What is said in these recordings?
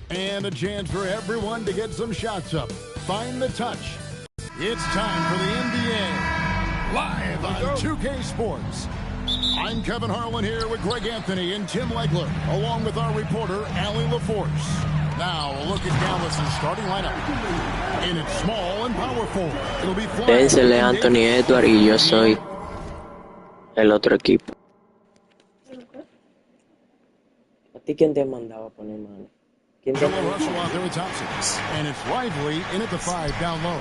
And a chance for everyone to get some shots up. Find the touch. It's time for the NBA. Live on 2K Sports. I'm Kevin Harlan here with Greg Anthony and Tim Legler, along with our reporter, Allie LaForce. Now, a look at Dallas' starting lineup. In its small and power forward, it'll be Dénsele Anthony Edwards y yo soy el otro equipo. ¿A ti quién te mandaba a poner mano? ¿Quién te Russell out there with Thompson. And it's Lively in at the 5 down low.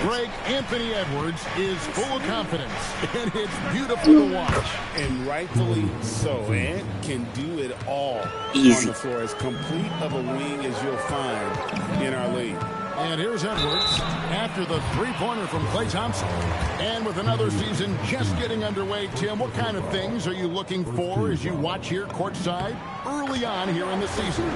Greg Anthony Edwards is full of confidence, and it's beautiful to watch. And rightfully so. Ant can do it all Easy. on the floor. As complete of a wing as you'll find in our league. And here's Edwards after the three-pointer from Klay Thompson. And with another season just getting underway, Tim, what kind of things are you looking for as you watch here courtside early on here in the season?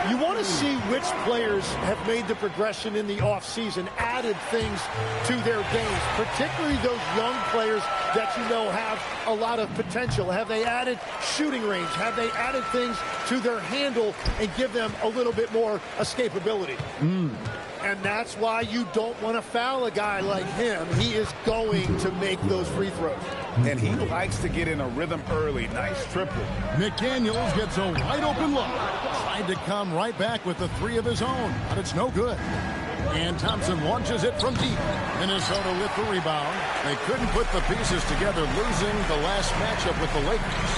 You want to see which players have made the progression in the offseason, added things to their games, particularly those young players that you know have a lot of potential. Have they added shooting range? Have they added things to their handle and give them a little bit more escapability? And that's why you don't want to foul a guy like him. He is going to make those free throws. And he likes to get in a rhythm early. Nice triple. McDaniels gets a wide open look. Tried to come right back with the three of his own, but it's no good. And Thompson launches it from deep. Minnesota with the rebound. They couldn't put the pieces together, losing the last matchup with the Lakers.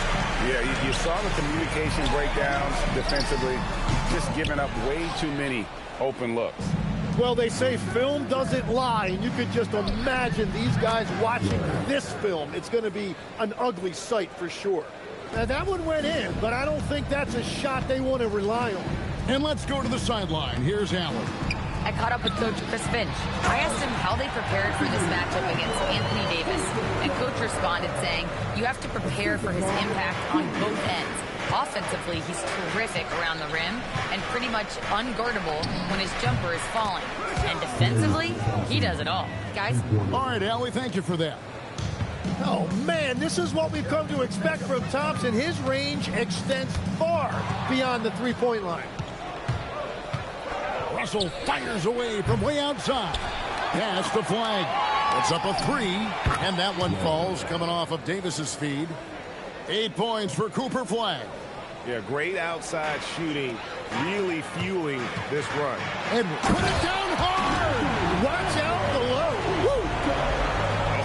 Yeah, you saw the communication breakdowns defensively, just giving up way too many open looks. Well, they say film doesn't lie, and you could just imagine these guys watching this film. It's going to be an ugly sight for sure. Now, that one went in, but I don't think that's a shot they want to rely on. And let's go to the sideline. Here's Allen. I caught up with Coach Chris Finch. I asked him how they prepared for this matchup against Anthony Davis, and Coach responded saying, you have to prepare for his impact on both ends. Offensively, he's terrific around the rim and pretty much unguardable when his jumper is falling. And defensively, he does it all. Guys? All right, Allie, thank you for that. Oh, man, this is what we've come to expect from Thompson. His range extends far beyond the three-point line. Russell fires away from way outside. Pass to Flag. It's up a three, and that one falls coming off of Davis's feed. 8 points for Cooper Flag. Yeah, great outside shooting, really fueling this run. Edwards put it down hard. Watch out below.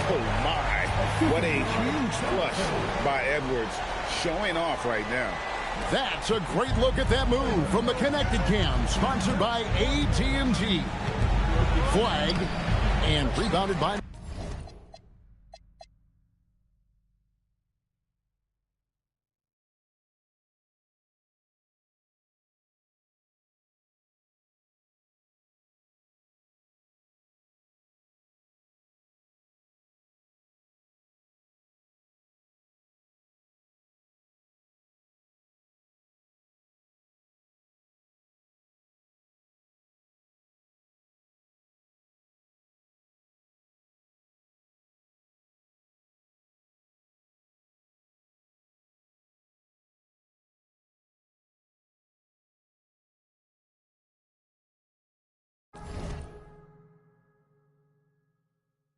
Oh, my. What a huge flush by Edwards, showing off right now. That's a great look at that move from the Connected Cam, sponsored by AT&T. Flag, and rebounded by...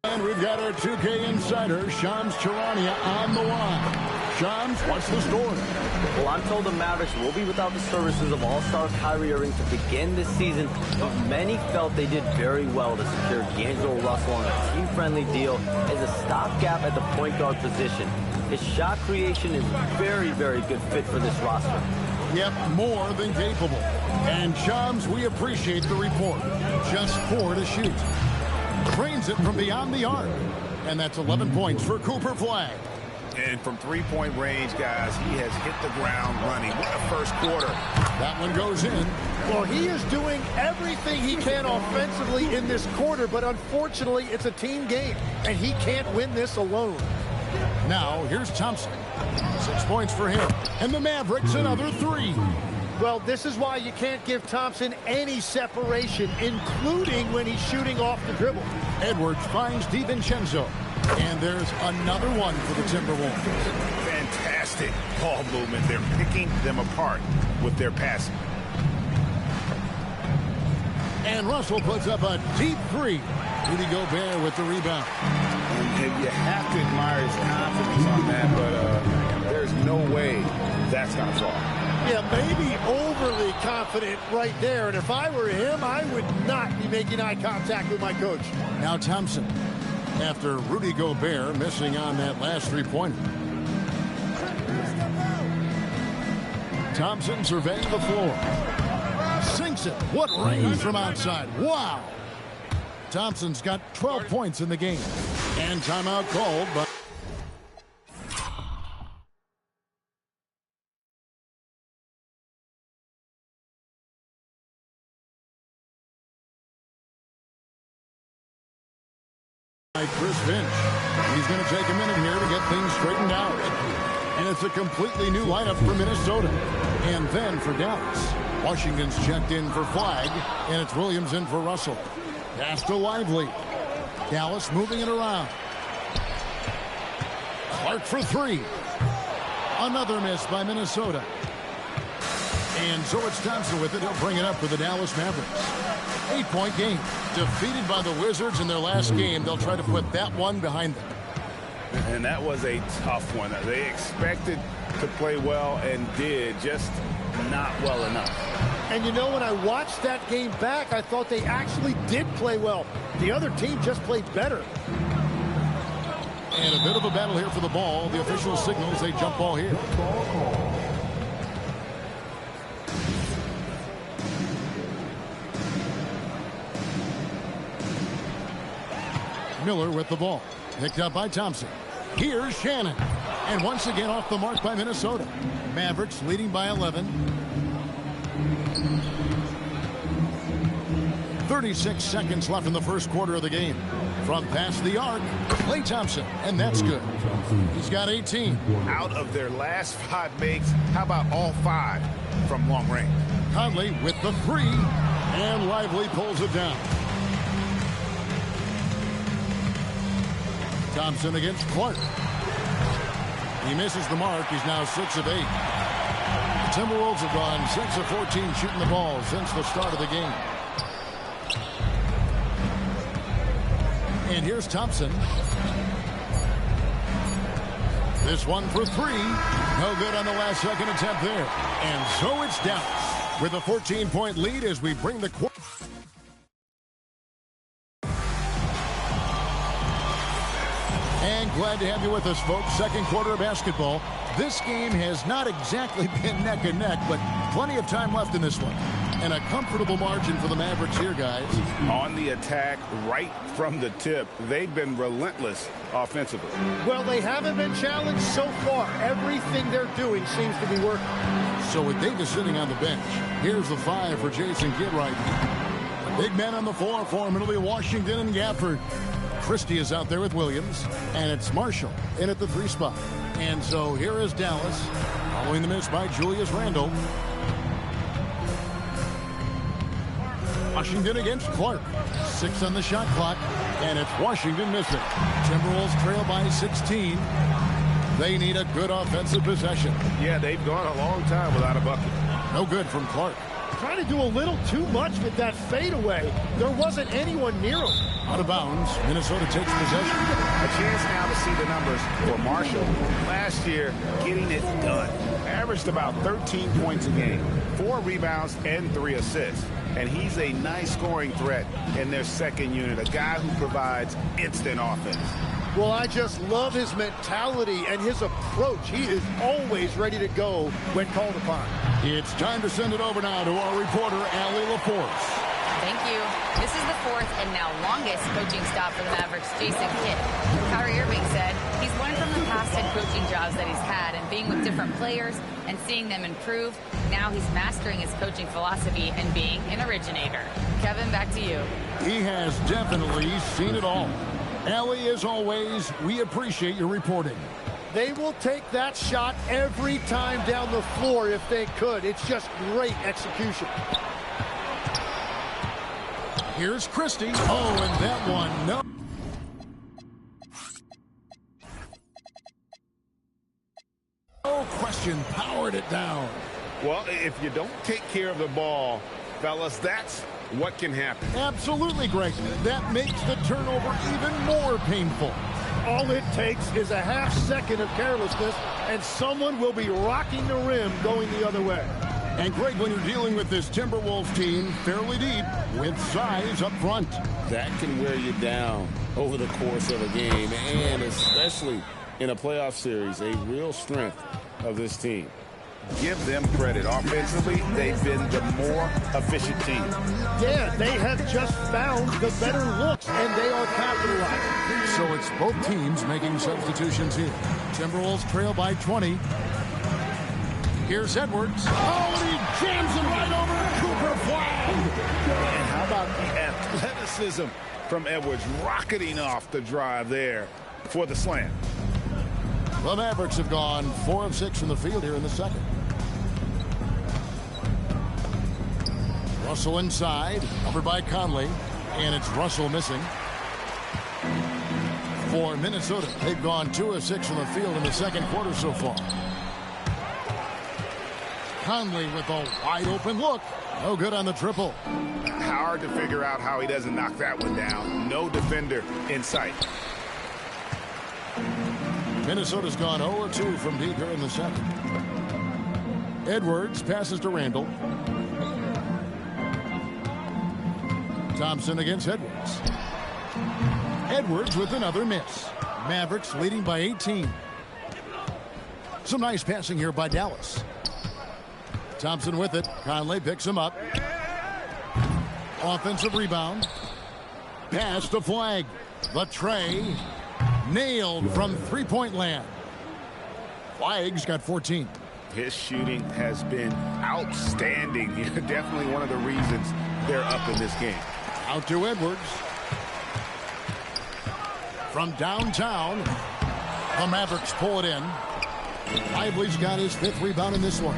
And we've got our 2K insider, Shams Charania, on the line. Shams, what's the story? Well, I'm told the Mavericks will be without the services of All-Star Kyrie Irving to begin this season, but many felt they did very well to secure D'Angelo Russell on a team-friendly deal as a stopgap at the point guard position. His shot creation is very, very good fit for this roster. Yep, more than capable. And Shams, we appreciate the report. Just 4 to shoot. Trains it from beyond the arc. And that's 11 points for Cooper Flag. And from three-point range, guys, he has hit the ground running. What a first quarter. That one goes in. Well, he is doing everything he can offensively in this quarter, but unfortunately, it's a team game, and he can't win this alone. Now, here's Thompson. 6 points for him. And the Mavericks, another 3. Well, this is why you can't give Thompson any separation, including when he's shooting off the dribble. Edwards finds DiVincenzo. And there's another one for the Timberwolves. consistent ball movement. They're picking them apart with their passing. And Russell puts up a deep three. Rudy Gobert with the rebound. And you have to admire his confidence on that, but there's no way that's going to fall. Yeah, maybe overly confident right there. And if I were him, I would not be making eye contact with my coach. Now Thompson, after Rudy Gobert missing on that last three-pointer. Thompson surveying the floor. Sinks it. What range from outside. Wow. Thompson's got 12 points in the game. And timeout called by Chris Finch. He's going to take a minute here to get things straightened out. And it's a completely new lineup for Minnesota. And then for Dallas. Washington's checked in for Flag, and it's Williams in for Russell. Pass to Lively. Dallas moving it around. Clark for three. Another miss by Minnesota. And so it's Thompson with it. He'll bring it up for the Dallas Mavericks. 8-point game. Defeated by the Wizards in their last game. They'll try to put that one behind them. And that was a tough one. They expected to play well and did, just not well enough. And you know, when I watched that game back, I thought they actually did play well. The other team just played better. And a bit of a battle here for the ball. The official signals a jump ball here. Miller with the ball. Picked up by Thompson. Here's Shannon. And once again off the mark by Minnesota. Mavericks leading by 11. 36 seconds left in the first quarter of the game. From past the arc, Klay Thompson, and that's good. He's got 18. Out of their last 5 makes, how about all 5 from long range? Conley with the three, and Lively pulls it down. Thompson against Clark. He misses the mark. He's now 6 of 8. The Timberwolves have gone 6 of 14 shooting the ball since the start of the game. And here's Thompson. This one for three. No good on the last second attempt there. And so it's Dallas with a 14-point lead as we bring the quarter. And glad to have you with us, folks. Second quarter of basketball. This game has not exactly been neck and neck, but plenty of time left in this one. And a comfortable margin for the Mavericks here, guys. On the attack right from the tip, they've been relentless offensively. Well, they haven't been challenged so far. Everything they're doing seems to be working. So with Davis sitting on the bench, here's the 5 for Jason Kidd-Wright. The big men on the floor for him. It'll be Washington and Gafford. Christie is out there with Williams, and it's Marshall in at the 3 spot. And so here is Dallas, following the miss by Julius Randle. Washington against Clark. 6 on the shot clock, and it's Washington missing. Timberwolves trail by 16. They need a good offensive possession. Yeah, they've gone a long time without a bucket. No good from Clark. Trying to do a little too much with that fadeaway. There wasn't anyone near him. Out of bounds. Minnesota takes possession. A chance now to see the numbers for Marshall. Last year, getting it done. Averaged about 13 points a game, 4 rebounds, and 3 assists. And he's a nice scoring threat in their second unit, a guy who provides instant offense. Well, I just love his mentality and his approach. He is always ready to go when called upon. It's time to send it over now to our reporter, Allie LaForce. Thank you. This is the 4th and now longest coaching stop for the Mavericks, Jason Kidd. Kyrie Irving said he's learned from the past head coaching jobs that he's had and being with different players and seeing them improve. Now he's mastering his coaching philosophy and being an originator. Kevin, back to you. He has definitely seen it all. Allie, as always, we appreciate your reporting. They will take that shot every time down the floor if they could. It's just great execution. Here's Christie. Oh, and that one, no. question, powered it down. Well, if you don't take care of the ball, fellas, that's what can happen. Absolutely, Greg. That makes the turnover even more painful. All it takes is a half second of carelessness, and someone will be rocking the rim going the other way. And Greg, when you're dealing with this Timberwolves team fairly deep with size up front, that can wear you down over the course of a game, and especially in a playoff series, a real strength of this team. Give them credit. Offensively, they've been the more efficient team. Yeah, they have just found the better looks, and they are capitalizing. So it's both teams making substitutions here. Timberwolves trail by 20. Here's Edwards. Oh, and he jams it right over Cooper Flag. And how about the athleticism from Edwards rocketing off the drive there for the slam. The Mavericks have gone 4 of 6 from the field here in the second. Russell inside, covered by Conley, and it's Russell missing. For Minnesota, they've gone 2 of 6 from the field in the second quarter so far. Conley with a wide open look. No good on the triple. Hard to figure out how he doesn't knock that one down. No defender in sight. Minnesota's gone 0-2 from deep here in the second. Edwards passes to Randall. Thompson against Edwards. Edwards with another miss. Mavericks leading by 18. Some nice passing here by Dallas. Thompson with it. Conley picks him up. Offensive rebound. Pass to Flag. The tray. Nailed from three-point land. Flag's got 14. His shooting has been outstanding. Definitely one of the reasons they're up in this game. Out to Edwards. From downtown, the Mavericks pull it in. Lively's got his 5th rebound in this one.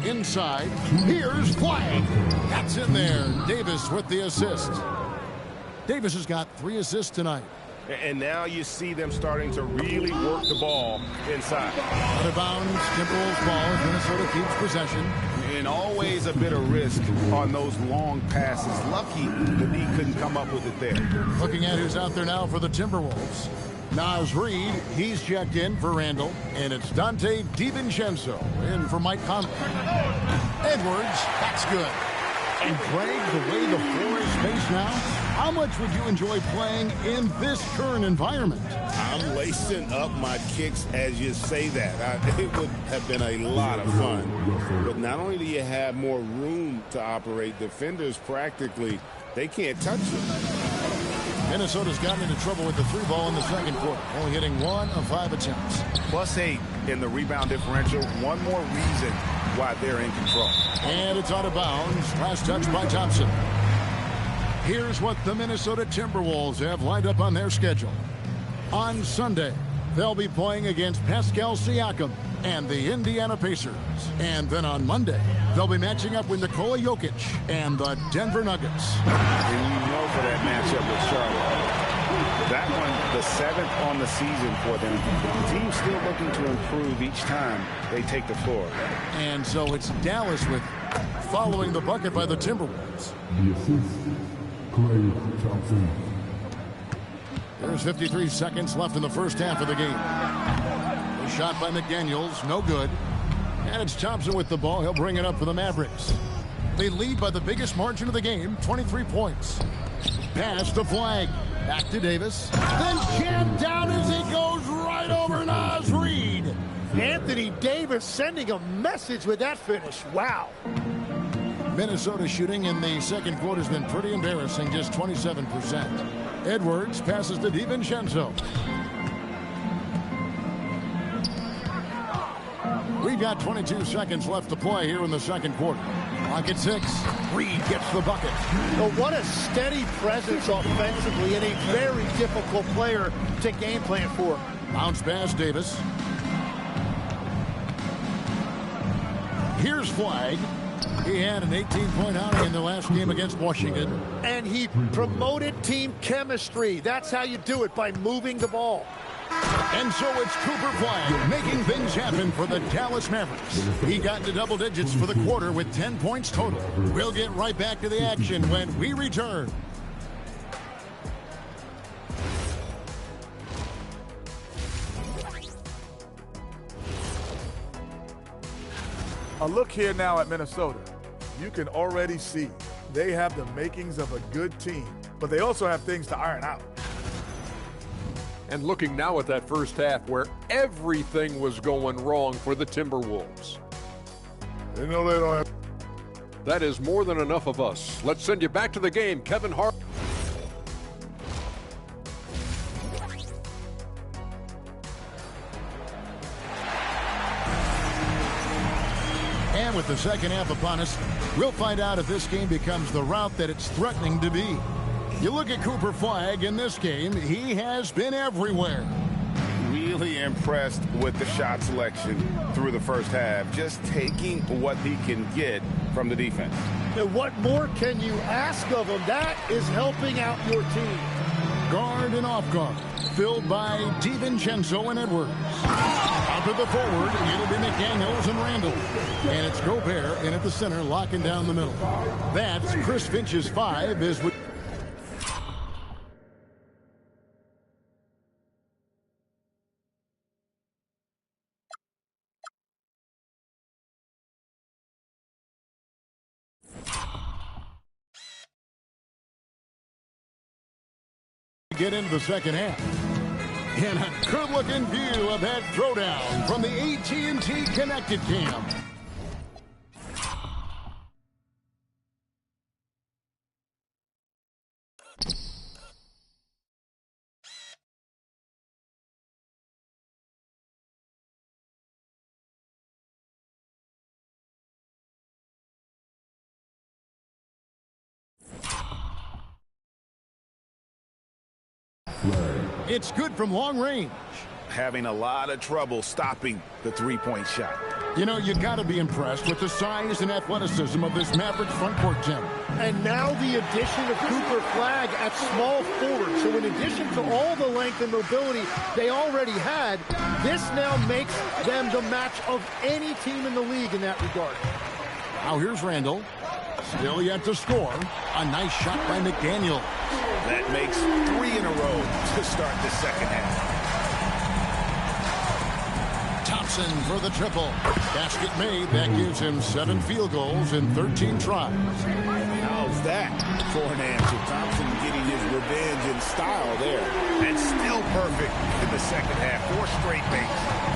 Inside, here's Flag. That's in there. Davis with the assist. Davis has got 3 assists tonight. And now you see them starting to really work the ball inside. Out of bounds, Timberwolves ball as Minnesota keeps possession. And always a bit of risk on those long passes. Lucky that he couldn't come up with it there. Looking at who's out there now for the Timberwolves. Naz Reid, he's checked in for Randall. And it's Dante DiVincenzo in for Mike Conley. Edwards, that's good. And Greg, the way the floor is spaced now, how much would you enjoy playing in this current environment? I'm lacing up my kicks as you say that. It would have been a lot of fun. But not only do you have more room to operate, defenders practically, they can't touch you. Minnesota's gotten into trouble with the 3 ball in the second quarter, only hitting 1 of 5 attempts. +8 in the rebound differential. One more reason why they're in control. And it's out of bounds. Last touch by Thompson. Here's what the Minnesota Timberwolves have lined up on their schedule. On Sunday, they'll be playing against Pascal Siakam and the Indiana Pacers. And then on Monday, they'll be matching up with Nikola Jokic and the Denver Nuggets. And you know for that matchup with Charlotte. That one, the 7th on the season for them. The team's still looking to improve each time they take the floor. And so it's Dallas with following the bucket by the Timberwolves. The assist, Klay Thompson. There's 53 seconds left in the first half of the game. A shot by McDaniels, no good. And it's Thompson with the ball. He'll bring it up for the Mavericks. They lead by the biggest margin of the game, 23 points. Pass to Flag. Back to Davis. Then jammed down as he goes right over Naz Reid. Anthony Davis sending a message with that finish. Wow. Minnesota shooting in the second quarter has been pretty embarrassing, just 27%. Edwards passes to DiVincenzo. We've got 22 seconds left to play here in the second quarter. Clock at 6. Reid gets the bucket. Well, what a steady presence offensively and a very difficult player to game plan for. Bounce pass, Davis. Here's Flag. He had an 18-point outing in the last game against Washington. And he promoted team chemistry. That's how you do it, by moving the ball. And so it's Cooper Flag making things happen for the Dallas Mavericks. He got into double digits for the quarter with 10 points total. We'll get right back to the action when we return. A look here now at Minnesota. You can already see they have the makings of a good team, but they also have things to iron out. And looking now at that first half where everything was going wrong for the Timberwolves. They know they don't have. That is more than enough of us. Let's send you back to the game, Kevin Hart. And with the second half upon us, we'll find out if this game becomes the route that it's threatening to be. You look at Cooper Flag in this game, he has been everywhere. Really impressed with the shot selection through the first half, just taking what he can get from the defense. And what more can you ask of him? That is helping out your team. Guard and off guard, filled by DiVincenzo and Edwards. Out to the forward, it'll be McDaniels and Randall. And it's Gobert in at the center, locking down the middle. That's Chris Finch's 5 as we... get into the second half. And a good-looking view of that throwdown from the AT&T Connected Cam. It's good from long range. Having a lot of trouble stopping the three-point shot. You know, you got to be impressed with the size and athleticism of this Mavericks front court, Tim. And now the addition of Cooper Flag at small forward. So in addition to all the length and mobility they already had, this now makes them the match of any team in the league in that regard. Now here's Randall. Still yet to score. A nice shot by McDaniel. That makes 3 in a row to start the second half. Thompson for the triple. Basket made. That gives him 7 field goals in 13 tries. How's that for an answer? Thompson getting his revenge in style there. And still perfect in the second half. 4 straight makes.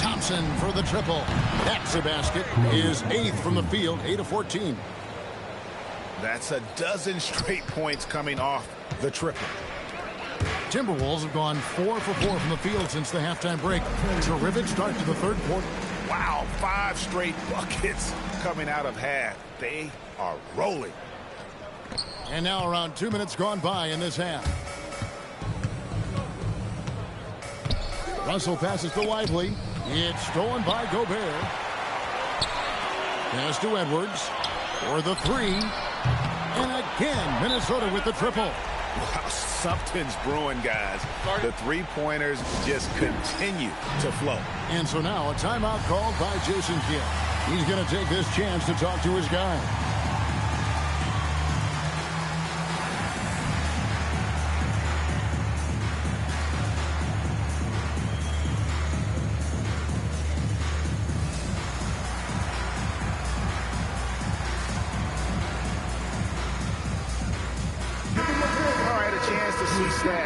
Thompson for the triple. That's a basket. His 8th from the field, 8 of 14. That's a dozen straight points coming off the triple. Timberwolves have gone 4 for 4 from the field since the halftime break. Terrific start to the third quarter. Wow, 5 straight buckets coming out of half. They are rolling. And now around 2 minutes gone by in this half. Russell passes to Lively. It's stolen by Gobert. Pass to Edwards for the 3. And again, Minnesota with the triple. Wow, something's brewing, guys. The three-pointers just continue to flow. And so now a timeout called by Jason Kidd. He's going to take this chance to talk to his guy.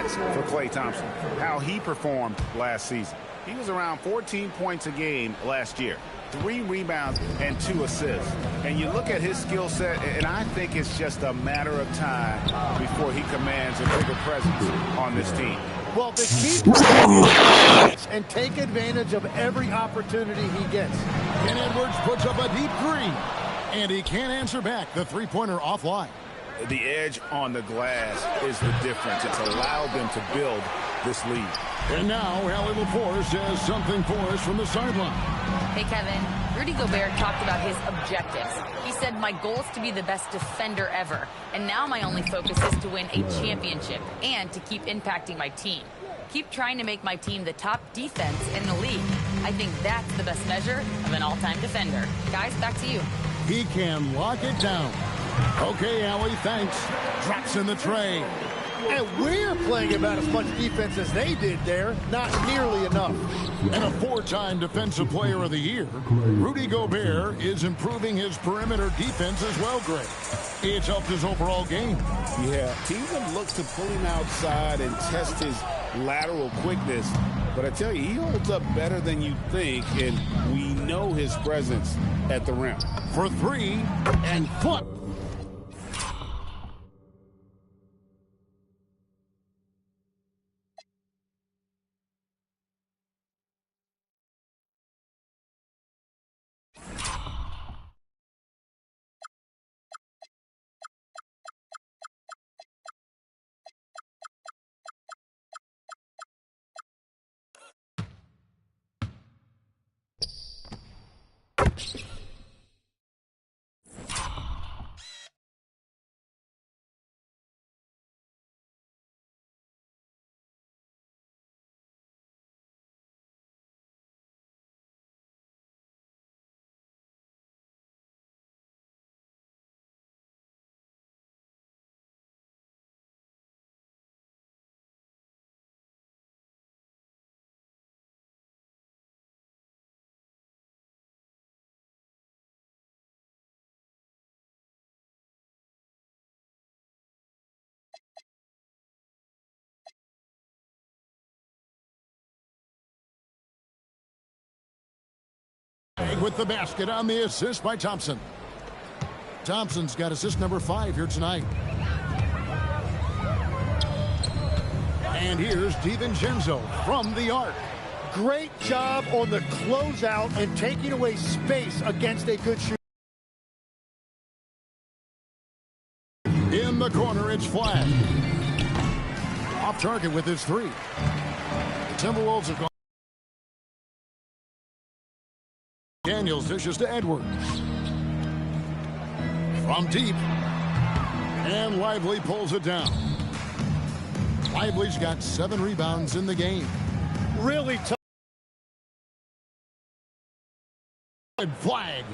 For Klay Thompson, how he performed last season. He was around 14 points a game last year, 3 rebounds and 2 assists. And you look at his skill set, and I think it's just a matter of time before he commands a bigger presence on this team. Well, the key is and take advantage of every opportunity he gets. And Edwards puts up a deep 3, and he can't answer back. The three-pointer offline. The edge on the glass is the difference. It's allowed them to build this lead. And now, Allie LaForce has something for us from the sideline. Hey, Kevin. Rudy Gobert talked about his objectives. He said my goal is to be the best defender ever, and now my only focus is to win a championship and to keep impacting my team. Keep trying to make my team the top defense in the league. I think that's the best measure of an all-time defender. Guys, back to you. He can lock it down. Okay, Allie, thanks. Drops in the tray. And we're playing about as much defense as they did there. Not nearly enough. And a 4-time Defensive Player of the Year, Rudy Gobert is improving his perimeter defense as well, Greg. It's helped his overall game. Yeah, teams have looked to pull him outside and test his lateral quickness. But I tell you, he holds up better than you think, and we know his presence at the rim. For 3 and flip. With the basket on the assist by Thompson. Thompson's got assist number 5 here tonight. And here's DiVincenzo from the arc. Great job on the closeout and taking away space against a good shooter. In the corner, it's Flag. Off target with his 3. The Timberwolves have gone. Daniels dishes to Edwards. From deep. And Lively pulls it down. Lively's got 7 rebounds in the game. Really tough. Flag.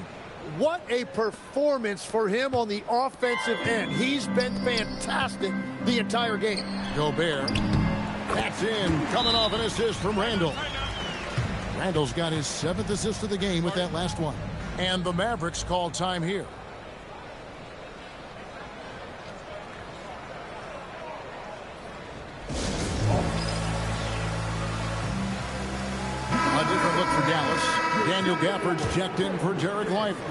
What a performance for him on the offensive end. He's been fantastic the entire game. Gobert. That's in. Coming off an assist from Randall. Randall's got his 7th assist of the game with that last one. And the Mavericks call time here. A different look for Dallas. Daniel Gafford's checked in for Derek Lively.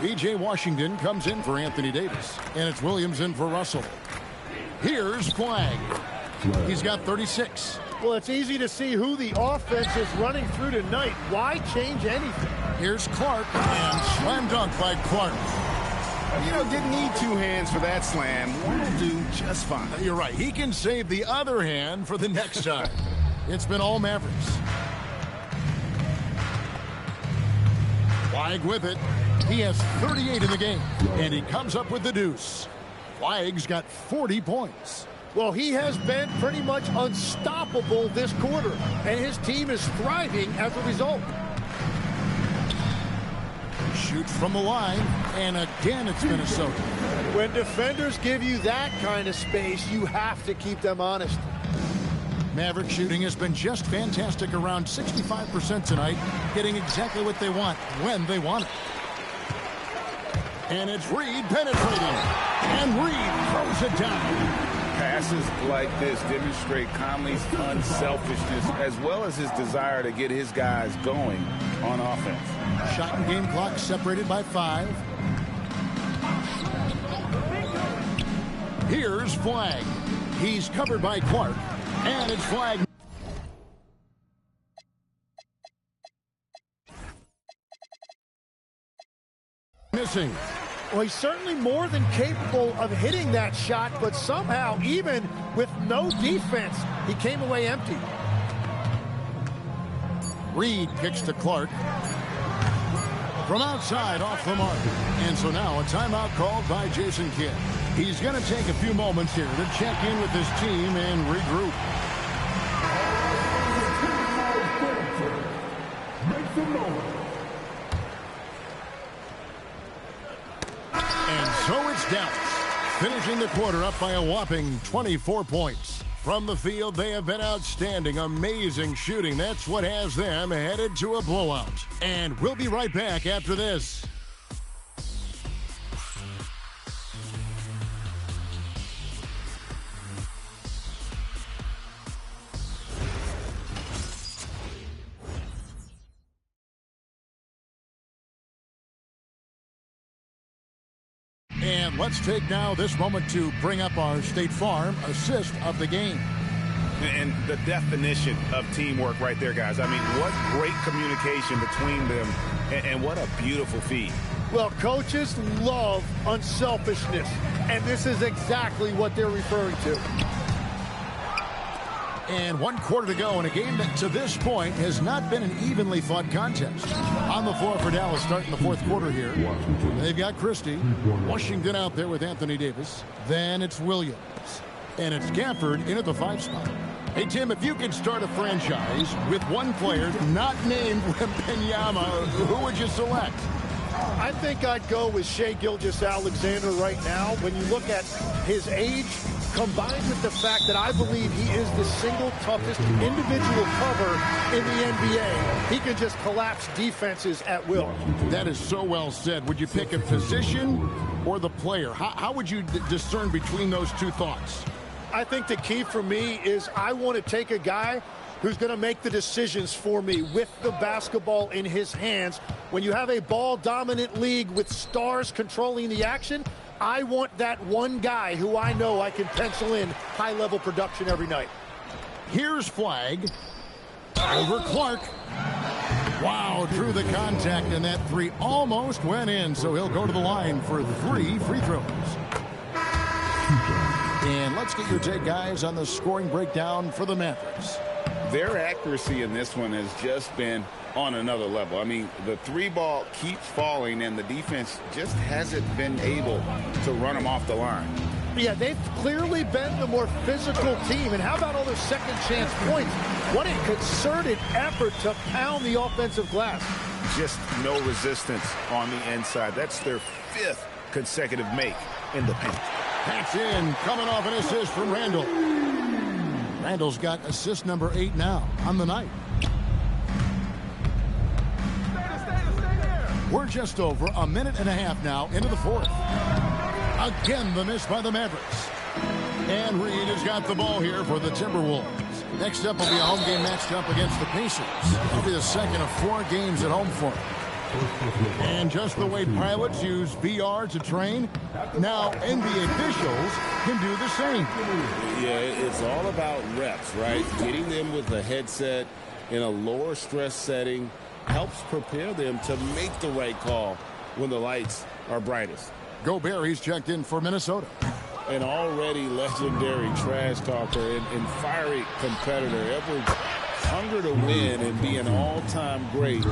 P.J. Washington comes in for Anthony Davis. And it's Williams in for Russell. Here's Flag. He's got 36. Well, it's easy to see who the offense is running through tonight. Why change anything? Here's Clark, and slam dunk by Clark. You know, didn't need 2 hands for that slam. One will do just fine. You're right. He can save the other hand for the next time. It's been all Mavericks. Flag with it. He has 38 in the game, and he comes up with the deuce. Flag's got 40 points. Well, he has been pretty much unstoppable this quarter, and his team is thriving as a result. Shoots from the line, and again it's Minnesota. When defenders give you that kind of space, you have to keep them honest. Maverick shooting has been just fantastic, around 65% tonight, getting exactly what they want when they want it. And it's Reed penetrating, and Reed throws it down. Passes like this demonstrate Conley's unselfishness as well as his desire to get his guys going on offense. Shot and game clock separated by 5. Here's Flag. He's covered by Clark, and it's Flag. Missing. Well, he's certainly more than capable of hitting that shot, but somehow, even with no defense, he came away empty. Reed kicks to Clark. from outside off the mark. And so now a timeout called by Jason Kidd. He's going to take a few moments here to check in with his team and regroup. And so it's Dallas, finishing the quarter up by a whopping 24 points. From the field, they have been outstanding, amazing shooting. That's what has them headed to a blowout. And we'll be right back after this. And let's take now this moment to bring up our State Farm assist of the game. And the definition of teamwork right there, guys. I mean, what great communication between them, and what a beautiful feed. Well, coaches love unselfishness, and this is exactly what they're referring to. And 1 quarter to go in a game that to this point has not been an evenly fought contest. On the floor for Dallas starting the 4th quarter here. They've got Christie. Washington out there with Anthony Davis. Then it's Williams. And it's Gafford in at the 5 spot. Hey, Tim, if you could start a franchise with one player not named Wembanyama, who would you select? I think I'd go with Shai Gilgeous-Alexander right now. When you look at his age, combined with the fact that I believe he is the single toughest individual cover in the NBA, he can just collapse defenses at will. That is so well said. Would you pick a position or the player? How would you discern between those two thoughts? I think the key for me is I want to take a guy who's going to make the decisions for me with the basketball in his hands. When you have a ball-dominant league with stars controlling the action, I want that one guy who I know I can pencil in high-level production every night. Here's Flagg over Clark. Wow, drew the contact, and that 3 almost went in, so he'll go to the line for 3 free throws. And let's get your take, guys, on the scoring breakdown for the Mavericks. Their accuracy in this one has just been on another level. I mean, the 3 ball keeps falling, and the defense just hasn't been able to run them off the line. Yeah, they've clearly been the more physical team. And how about all those second chance points? What a concerted effort to pound the offensive glass. Just no resistance on the inside. That's their 5th consecutive make in the paint. That's in, coming off an assist from Randall. Randall's got assist number 8 now on the night. We're just over a minute and a half now into the 4th. Again, the miss by the Mavericks. And Reed has got the ball here for the Timberwolves. Next up will be a home game matched up against the Pacers. It'll be the second of 4 games at home for them. And just the way pilots use VR to train, now NBA officials can do the same. Yeah, it's all about reps, right? Getting them with a headset in a lower stress setting helps prepare them to make the right call when the lights are brightest. Gobert, he's checked in for Minnesota. An already legendary trash talker and fiery competitor. Edwards' hunger to win and be an all-time great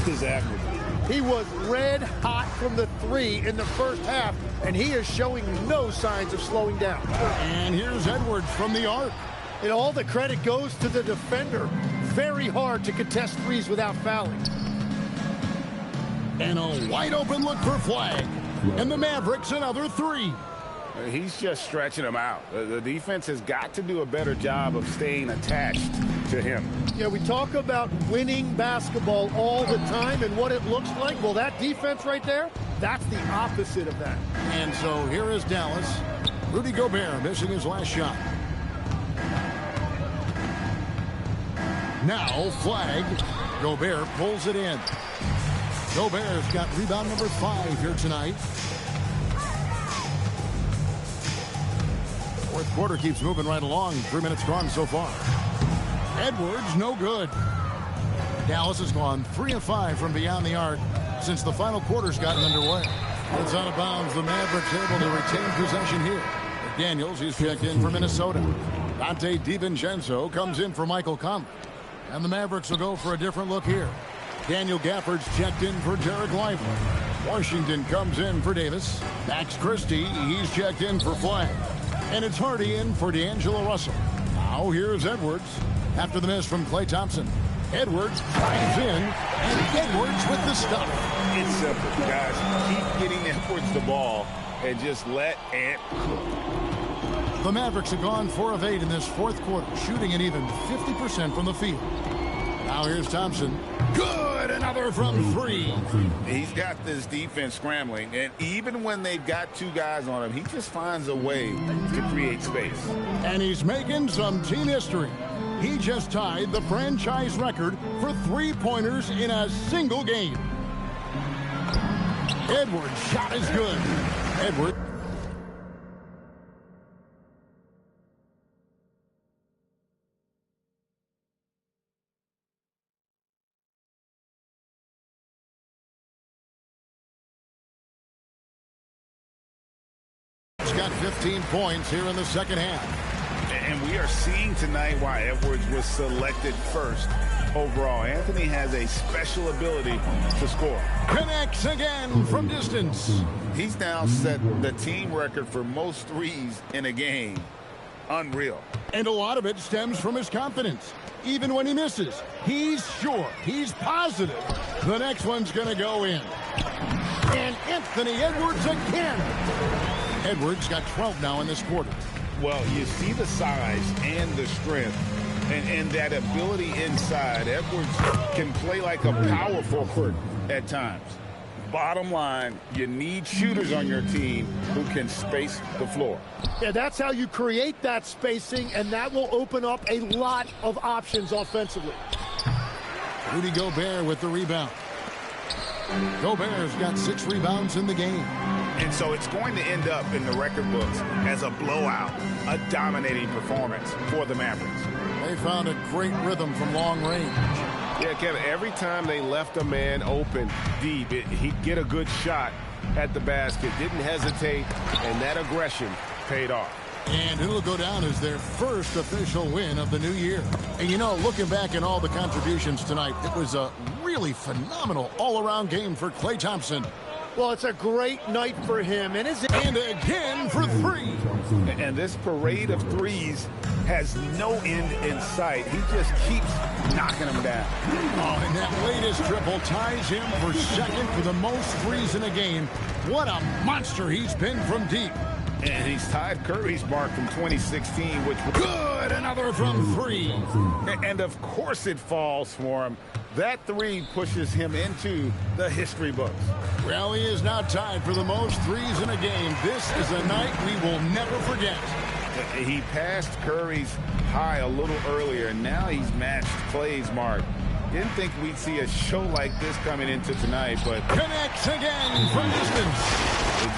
is admirable. He was red hot from the 3 in the first half, and he is showing no signs of slowing down. And here's Edwards from the arc. And all the credit goes to the defender. Very hard to contest threes without fouling. And a wide open look for Flagg. And the Mavericks another 3. He's just stretching them out. The defense has got to do a better job of staying attached to him. Yeah, we talk about winning basketball all the time and what it looks like. Well, that defense right there, that's the opposite of that. And so here is Dallas. Rudy Gobert missing his last shot. Now Flagg. Gobert pulls it in. Gobert's got rebound number 5 here tonight. 4th quarter keeps moving right along. 3 minutes gone so far. Edwards, no good. Dallas has gone 3 of 5 from beyond the arc since the final quarter's gotten underway. It's out of bounds. The Mavericks able to retain possession here. McDaniels, he's checked in for Minnesota. Dante DiVincenzo comes in for Michael Conley. And the Mavericks will go for a different look here. Daniel Gafford's checked in for Derek Lively. Washington comes in for Davis. Max Christie, he's checked in for Flagg. And it's Hardy in for D'Angelo Russell. Now here's Edwards. After the miss from Klay Thompson. Edwards drives in, and Edwards with the stuff. It's simple, guys. Keep getting Edwards the ball and just let Ant cook. The Mavericks have gone 4 of 8 in this fourth quarter, shooting at even 50% from the field. Now here's Thompson. Good, another from 3. He's got this defense scrambling, and even when they've got 2 guys on him, he just finds a way to create space. And he's making some team history. He just tied the franchise record for 3-pointers in a single game. Edwards' shot is good. Edwards. Got 15 points here in the second half. And we are seeing tonight why Edwards was selected first overall. Anthony has a special ability to score. Connects again from distance. He's now set the team record for most threes in a game. Unreal. And a lot of it stems from his confidence. Even when he misses, he's sure, he's positive the next one's going to go in. And Anthony Edwards again. Edwards got 12 now in this quarter. Well, you see the size and the strength and that ability inside. Edwards can play like a power forward at times. Bottom line, you need shooters on your team who can space the floor. Yeah, that's how you create that spacing, and that will open up a lot of options offensively. Rudy Gobert with the rebound. Gobert's got 6 rebounds in the game. And so it's going to end up in the record books as a blowout, a dominating performance for the Mavericks. They found a great rhythm from long range. Yeah, Kevin, every time they left a man open deep, he'd get a good shot at the basket, didn't hesitate, and that aggression paid off. And it'll go down as their first official win of the new year. And, you know, looking back at all the contributions tonight, it was a really phenomenal all-around game for Klay Thompson. Well, it's a great night for him. And again for 3. And this parade of threes has no end in sight. He just keeps knocking them down. Oh, and that latest triple ties him for second for the most threes in a game. What a monster he's been from deep. And he's tied Curry's mark from 2016, which was good. Another from 3. And of course it falls for him. That 3 pushes him into the history books. Well, he is now tied for the most threes in a game. This is a night we will never forget. He passed Curry's high a little earlier, and now he's matched Klay's mark. Didn't think we'd see a show like this coming into tonight, but connects again from distance.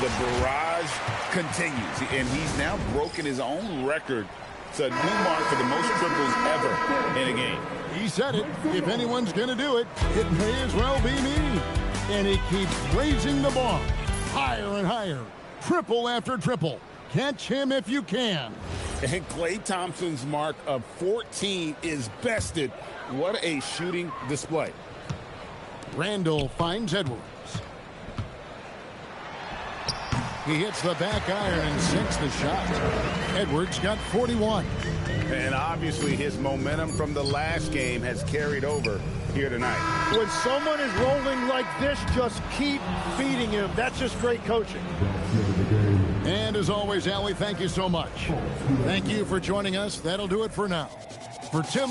The barrage continues, and he's now broken his own record. It's a new mark for the most triples ever in a game. He said it. If anyone's going to do it, it may as well be me. And he keeps raising the bar higher and higher. Triple after triple. Catch him if you can. And Klay Thompson's mark of 14 is bested. What a shooting display. Randall finds Edwards. He hits the back iron and sinks the shot. Edwards got 41. And obviously his momentum from the last game has carried over here tonight. When someone is rolling like this, just keep feeding him. That's just great coaching. And as always, Allie, thank you so much. Thank you for joining us. That'll do it for now. For Tim.